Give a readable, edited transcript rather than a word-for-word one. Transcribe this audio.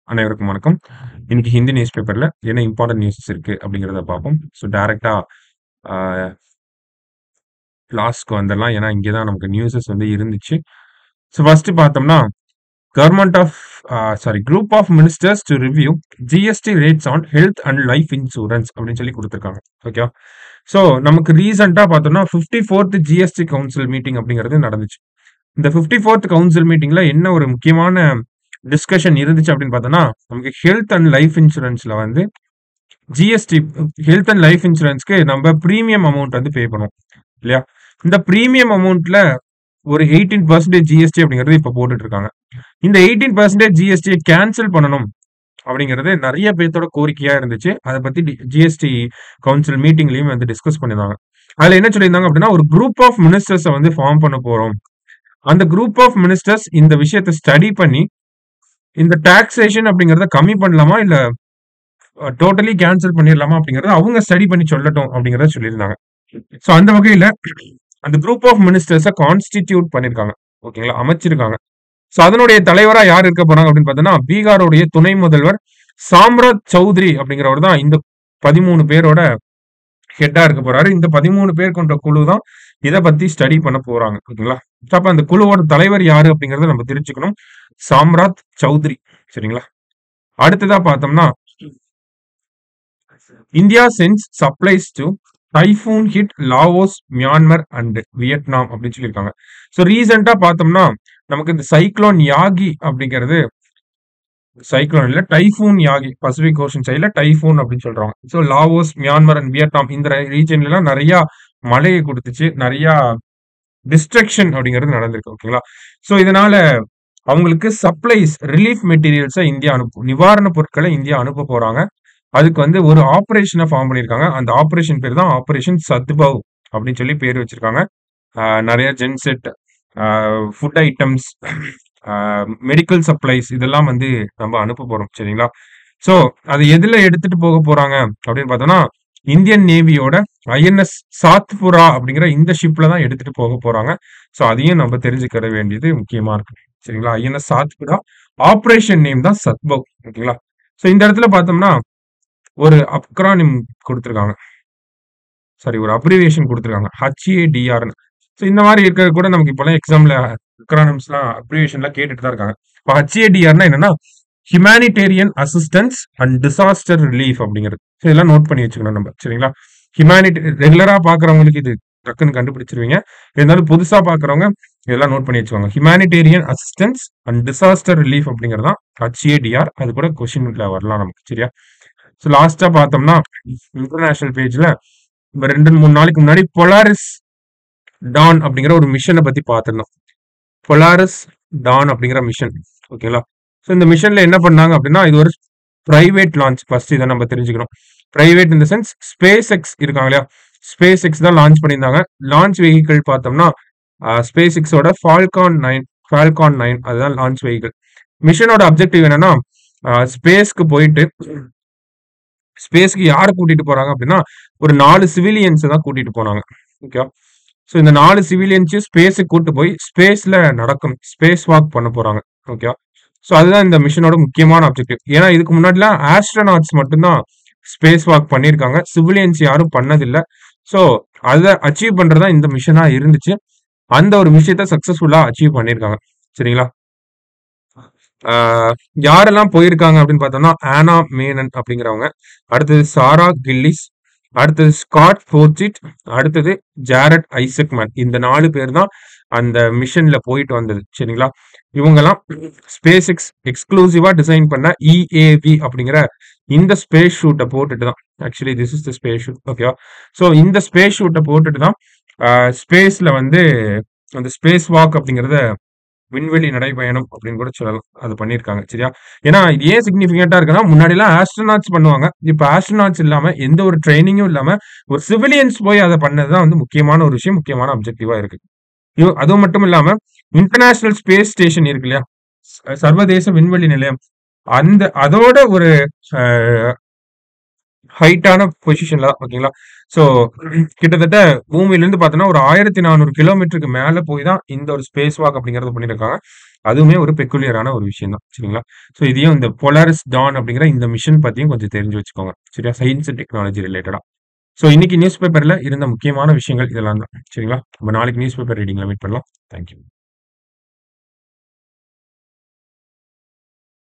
அனைவருக்கும் வணக்கம். இன்னைக்கு ஹிந்தி நியூஸ் பேப்பர்ல என்ன இம்பார்ட்டன்ட் நியூஸஸ் இருக்கு அப்படிங்கிறத பார்ப்போம். ஸோ டைரக்டா ஆ கிளாஸ்க்கு வந்துடலாம். ஏன்னா இங்கே தான் நமக்கு நியூஸஸ் வந்து இருந்துச்சு. ஸோ ஃபர்ஸ்ட் பார்த்தோம்னா government of group of ministers to review GST rates on health and life insurance அப்படின்னு சொல்லி கொடுத்துருக்காங்க. ஓகே. ஸோ நமக்கு ரீசெண்டாக பார்த்தோம்னா 54th ஜிஎஸ்டி கவுன்சில் மீட்டிங் அப்படிங்கிறது நடந்துச்சு. இந்த 54th கவுன்சில் மீட்டிங்ல என்ன ஒரு முக்கியமான டிஸ்கஷன் இருந்துச்சு அப்படின்னு பார்த்தோம்னா நமக்கு ஹெல்த் அண்ட் லைஃப் இன்சூரன்ஸ்ல வந்து ஜிஎஸ்டி ஹெல்த் அண்ட் லைஃப் இன்சூரன்ஸ்க்கு நம்ம ப்ரீமியம் அமௌண்ட் வந்து பே பண்ணுவோம் இல்லையா? இந்த ப்ரீமியம் அமௌண்ட்ல ஒரு 18% ஜிஎஸ்டி அப்படிங்கிறது இப்ப போட்டுட்டு இருக்காங்க. இந்த 18% ஜிஎஸ்டியை கேன்சல் பண்ணணும் அப்படிங்கிறது நிறைய பேர்த்தோட கோரிக்கையா இருந்துச்சு. அதை பத்தி ஜிஎஸ்டி கவுன்சில் மீட்டிங்லயும் வந்து டிஸ்கஸ் பண்ணிருந்தாங்க. அதுல என்ன சொல்லியிருந்தாங்க அப்படின்னா ஒரு குரூப் ஆஃப் மினிஸ்டர்ஸை வந்து ஃபார்ம் பண்ண போறோம். அந்த குரூப் ஆஃப் மினிஸ்டர்ஸ் இந்த விஷயத்தை ஸ்டடி பண்ணி இந்த டாக்ஸேஷன் அப்படிங்கறத கம்மி பண்ணலாமா இல்ல டோட்டலி கேன்சல் பண்ணிடலாமா அப்படிங்கறத அவங்க ஸ்டடி பண்ணி சொல்லட்டும் அப்படிங்கறத சொல்லியிருந்தாங்க. சோ அந்த வகையில அந்த குரூப் ஆஃப் மினிஸ்டர்ஸை கான்ஸ்டிடியூட் பண்ணிருக்காங்க. ஓகேங்களா, அமைச்சிருக்காங்க. சோ அதனுடைய தலைவரா யார் இருக்க போறாங்க அப்படின்னு பார்த்தோம்னா பீகாருடைய துணை முதல்வர் சாம்ராஜ் சௌத்ரி அப்படிங்கிறவர் தான் இந்த 13 பேரோட ஹெட்டா இருக்க போறாரு. இந்த 13 பேர் கொண்ட குழு தான் இதை பத்தி ஸ்டடி பண்ண போறாங்க. ஓகேங்களா. அப்ப அந்த குழுவோட தலைவர் யாரு அப்படிங்கறத நம்ம தெரிஞ்சுக்கணும். சாம்ராஜ் சௌத்ரி. சரிங்களா. அடுத்ததா பார்த்தோம்னா India sense supplies to typhoon hit Laos, Myanmar and Vietnam அப்படின்னு சொல்லியிருக்காங்க. ஸோ ரீசெண்டா பார்த்தோம்னா நமக்கு இந்த சைக்ளோன் யாகி அப்படிங்கிறது சைக்ளோன் இல்ல டைஃபூன் யாகி பசிபிக் ஓஷன் சைட்ல டைஃபூன் அப்படின்னு சொல்றாங்க. So Laos, Myanmar and Vietnam இந்த ரீஜன்ல எல்லாம் நிறைய மழையை கொடுத்துச்சு, நிறைய டிஸ்ட்ரக்ஷன் அப்படிங்கிறது நடந்திருக்கு. ஓகேங்களா. ஸோ இதனால அவங்களுக்கு சப்ளைஸ் ரிலீஃப் மெட்டீரியல்ஸை இந்தியா அனுப்பும், நிவாரண பொருட்களை இந்தியா அனுப்ப போறாங்க. அதுக்கு வந்து ஒரு ஆபரேஷனை ஃபார்ம் பண்ணியிருக்காங்க. அந்த ஆபரேஷன் பேர் தான் ஆபரேஷன் சத்பவ் அப்படின்னு சொல்லி பேர் வச்சிருக்காங்க. நிறைய genset, food items, medical supplies இதெல்லாம் வந்து நம்ம அனுப்ப போறோம். சரிங்களா. ஸோ அது எதுல எடுத்துட்டு போக போறாங்க அப்படின்னு பார்த்தோம்னா இந்தியன் நேவியோட ஐஎன்எஸ் சாத்புரா அப்படிங்கிற இந்த ஷிப்ல தான் எடுத்துட்டு போக போறாங்க. ஸோ அதையும் நம்ம தெரிஞ்சுக்கிற வேண்டியது முக்கியமா இருக்கு. சரிங்களா. ஐஎன்எஸ் சாத்புரா, ஆபரேஷன் நேம் தான் சத்பவ். ஓகேங்களா. ஸோ இந்த இடத்துல பார்த்தோம்னா ஒரு அக்ரானிம் கொடுத்துருக்காங்க. ஒரு அப்ரிவியேஷன் கொடுத்துருக்காங்க. HADR. ஸோ இந்த மாதிரி இருக்கிறது கூட நமக்கு இப்போலாம் எக்ஸாம்ல அக்ரானிம்ஸ்லாம் அப்ரிவியேஷன்லாம் கேட்டுட்டு தான் இருக்காங்க. இப்போ HADRனா என்னன்னா humanitarian assistance and disaster relief அப்படிங்கிறது. ஸோ இதெல்லாம் நோட் பண்ணி வச்சுக்கணும் நம்ம. சரிங்களா. ரெகுலரா பாக்குறவங்களுக்கு இது டக்குன்னு கண்டுபிடிச்சிருவீங்க. இருந்தாலும் புதுசா பாக்குறவங்க இதெல்லாம் நோட் பண்ணி வச்சுக்கோங்க. Humanitarian assistance and disaster relief அப்படிங்கிறது தான் HADR. அது கூட கொஸ்டின்ல வரலாம் நமக்கு. சரியா. ஸோ லாஸ்டா பார்த்தோம்னா இன்டர்நேஷனல் பேஜ்ல 2-3 நாளைக்கு முன்னாடி பொலாரிஸ் டான் அப்படிங்கிற ஒரு மிஷனை பத்தி பார்த்திருந்தோம். பொலாரிஸ் டான் அப்படிங்கிற மிஷன். ஓகேங்களா. ஸோ இந்த மிஷன்ல என்ன பண்ணாங்க அப்படின்னா இது ஒரு பிரைவேட் லான்ச். ஃபர்ஸ்ட் இதை நம்ம தெரிஞ்சுக்கணும். பிரைவேட் இந்த சென்ஸ் ஸ்பேஸ் எக்ஸ் இருக்காங்க இல்லையா, ஸ்பேஸ் எக்ஸ் தான் லான்ச் பண்ணியிருந்தாங்க. லான்ச் வெஹிக்கிள் பார்த்தோம்னா ஸ்பேஸ் எக்ஸோட ஃபால்கான் 9 அதுதான் லான்ச் வெஹிக்கிள். மிஷனோட அப்ஜெக்டிவ் என்னன்னா ஸ்பேஸ்க்கு போயிட்டு ஸ்பேஸ்க்கு யாரை கூட்டிட்டு போறாங்க அப்படின்னா ஒரு 4 சிவிலியன்ஸ் தான் கூட்டிட்டு போனாங்க. ஓகே. ஸோ இந்த 4 சிவிலியன்ஸையும் ஸ்பேஸுக்கு கூட்டு போய் ஸ்பேஸ்ல நடக்கும் ஸ்பேஸ் வாக் பண்ண போறாங்க. ஓகே. ஸோ அதுதான் இந்த மிஷனோட முக்கியமான அப்ஜெக்டிவ். ஏன்னா இதுக்கு முன்னாடிலாம் ஆஸ்ட்ரோநாட்ஸ் மட்டும்தான் ஸ்பேஸ் வாக் பண்ணியிருக்காங்க, சிவிலியன்ஸ் யாரும் பண்ணதில்லை. ஸோ அதை அச்சீவ் பண்றதா இந்த மிஷனா இருந்துச்சு. அந்த ஒரு விஷயத்த சக்சஸ்ஃபுல்லா அச்சீவ் பண்ணியிருக்காங்க. சரிங்களா. யாரெல்லாம் போயிருக்காங்க அப்படின்னு பார்த்தோம்னா ஆனா மேனன் அப்படிங்கிறவங்க, அடுத்தது சாரா கில்லிஸ், அடுத்தது ஸ்காட் ஃபோர்ஜிட், அடுத்தது ஜாரட் ஐசக்மேன். இந்த 4 பேர் தான் அந்த மிஷன்ல போயிட்டு வந்தது. சரிங்களா. இவங்கெல்லாம் ஸ்பேஸ் எக்ஸ் எக்ஸ்க்ளூசிவா டிசைன் பண்ண EAV அப்படிங்கிற இந்த ஸ்பேஸ் ஷூட்டை போட்டுட்டு தான், actually this is the space shoot. ஓகேவா. ஸோ இந்த ஸ்பேஸ் ஷூட்டை போட்டுட்டு தான் ஸ்பேஸ்ல வந்து அந்த ஸ்பேஸ் வாக் அப்படிங்கிறத விண்வெளி நடைபயணம் அப்படின்னு கூட சொல்லலாம், அது பண்ணியிருக்காங்க. சரியா. ஏன்னா இது ஏன் சிக்னிபிகண்டா இருக்குன்னா முன்னாடி எல்லாம் ஆஸ்ட்ரோநாட்ஸ் பண்ணுவாங்க. இப்ப ஆஸ்ட்ரோநாட்ஸ் இல்லாம எந்த ஒரு ட்ரைனிங்கும் இல்லாம ஒரு சிவிலியன்ஸ் போய் அதை பண்ணதுதான் வந்து முக்கியமான ஒரு விஷயம், முக்கியமான அப்ஜெக்டிவா இருக்கு. அதுவும் மட்டும் இல்லாம இன்டர்நேஷனல் ஸ்பேஸ் ஸ்டேஷன் இருக்கு இல்லையா, சர்வதேச விண்வெளி நிலையம், அதோட ஒரு ஹைட்டான பொசிஷன்ல தான் ஓகேங்களா. ஸோ கிட்டத்தட்ட பூமியிலேருந்து பார்த்தோன்னா, ஒரு 1400 கிலோமீட்டருக்கு மேல போய் தான் இந்த ஒரு ஸ்பேஸ் வாக் அப்படிங்கிறது பண்ணியிருக்காங்க. அதுவுமே ஒரு பெக்குலியரான ஒரு விஷயம் தான். சரிங்களா. ஸோ இதையும் இந்த போலாரிஸ் டான் அப்படிங்கிற இந்த மிஷன் பத்தியும் கொஞ்சம் தெரிஞ்சு வச்சுக்கோங்க. சரியா? சயின்ஸ் அண்ட் டெக்னாலஜி ரிலேட்டடா. ஸோ இன்னைக்கு நியூஸ் பேப்பர்ல இருந்த முக்கியமான விஷயங்கள் இதெல்லாம் தான். சரிங்களா? நம்ம நாளைக்கு நியூஸ் பேப்பர் ரீடிங்ல மீட் பண்ணலாம். Thank you.